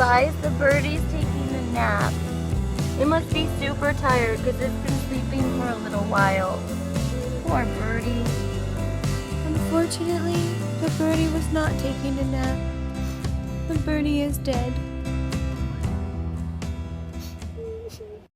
guys, the birdie's taking a nap. It must be super tired because it's been sleeping for a little while. Poor birdie. Unfortunately, the birdie was not taking a nap. The birdie is dead.